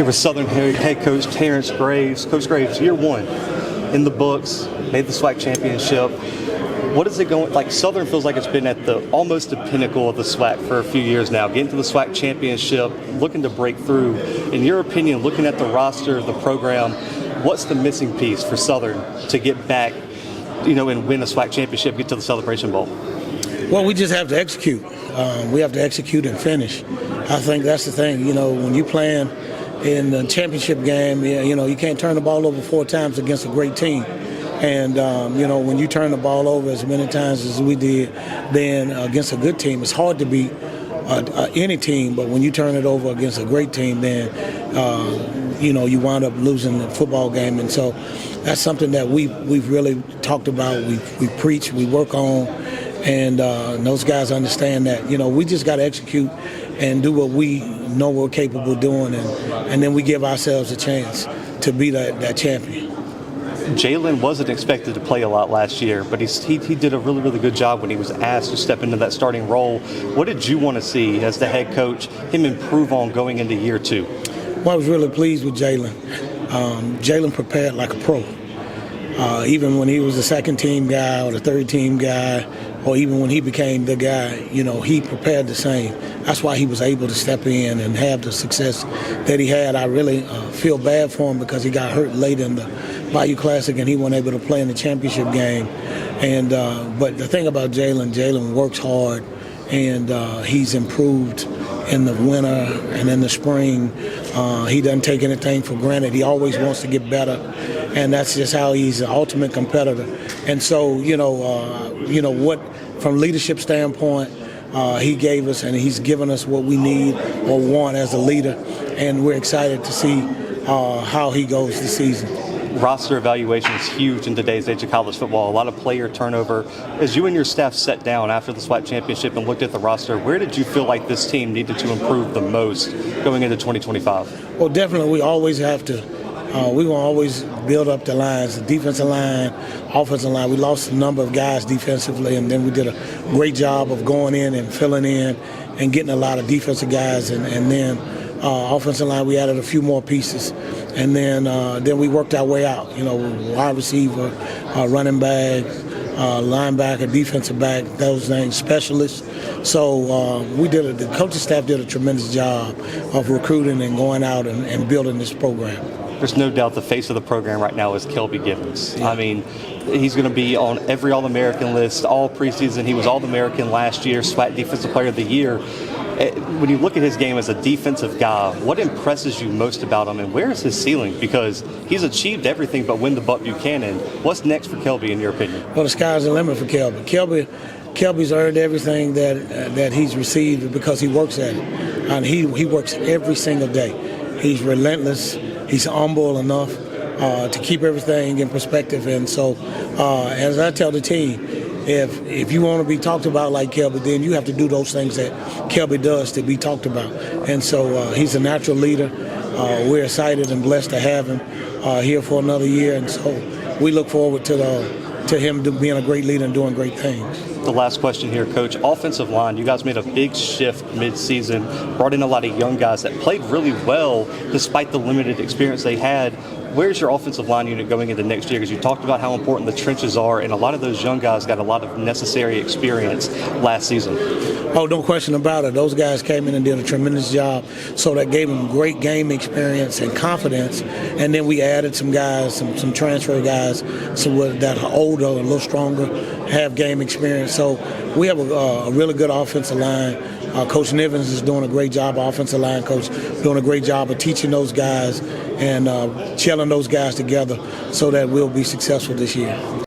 Here with Southern head coach Terrance Graves. Coach Graves, year one in the books, made the SWAC championship. What is it going like? Southern feels like it's been at almost the pinnacle of the SWAC for a few years now. Getting to the SWAC championship, looking to break through. In your opinion, looking at the roster, the program, what's the missing piece for Southern to get back, and win a SWAC championship, get to the Celebration Bowl? Well, we just have to execute. We have to execute and finish. I think that's the thing. When you playing in the championship game, you can't turn the ball over 4 times against a great team. And, when you turn the ball over as many times as we did then against a good team, it's hard to beat any team. But when you turn it over against a great team, then, you wind up losing the football game. And so that's something that we've really talked about. We preach, we work on. And those guys understand that, we just got to execute and do what we know we're capable of doing. And then we give ourselves a chance to be that champion. Jalen wasn't expected to play a lot last year, but he did a really, really good job when he was asked to step into that starting role. What did you want to see as the head coach, him improve on going into year 2? Well, I was really pleased with Jalen. Jalen prepared like a pro. Even when he was the second team guy or the third team guy, or even when he became the guy, he prepared the same. That's why he was able to step in and have the success that he had. I really feel bad for him because he got hurt late in the Bayou Classic and he wasn't able to play in the championship game. And but the thing about Jalen works hard, and he's improved in the winter and in the spring. He doesn't take anything for granted. He always wants to get better, and that's just how he's an ultimate competitor. And so, what from leadership standpoint, he gave us, and he's given us what we need or want as a leader, and we're excited to see how he goes this season. Roster evaluation is huge in today's age of college football. A lot of player turnover. As you and your staff sat down after the SWAC championship and looked at the roster, where did you feel like this team needed to improve the most going into 2025? Well, definitely we always have to. We will always build up the lines, the defensive line, offensive line. We lost a number of guys defensively, and then we did a great job of going in and filling in and getting a lot of defensive guys. And then offensive line, we added a few more pieces. And then we worked our way out, wide receiver, running back, linebacker, defensive back, those things, specialists. So the coaching staff did a tremendous job of recruiting and going out and building this program. There's no doubt the face of the program right now is Kelby Gibbons. Yeah. I mean, he's going to be on every All-American list all preseason. He was All-American last year, SWAC Defensive Player of the Year. When you look at his game as a defensive guy, what impresses you most about him, and where is his ceiling? Because he's achieved everything but win the Buck Buchanan. What's next for Kelby, in your opinion? Well, the sky's the limit for Kelby. Kelby's earned everything that he's received because he works at it. And he works every single day. He's relentless. He's humble enough to keep everything in perspective. And so, as I tell the team, if you want to be talked about like Kelby, then you have to do those things that Kelby does to be talked about. And so he's a natural leader. We're excited and blessed to have him here for another year. And so we look forward to him being a great leader and doing great things. The last question here, Coach. Offensive line, you guys made a big shift mid-season, brought in a lot of young guys that played really well despite the limited experience they had. Where's your offensive line unit going into next year? Because you talked about how important the trenches are, and a lot of those young guys got a lot of necessary experience last season. Oh, no question about it. Those guys came in and did a tremendous job, so that gave them great game experience and confidence. And then we added some guys, some transfer guys, that are older, a little stronger, have game experience. So we have a really good offensive line. Coach Nivens is doing a great job, offensive line coach, doing a great job of teaching those guys and gelling those guys together so that we'll be successful this year.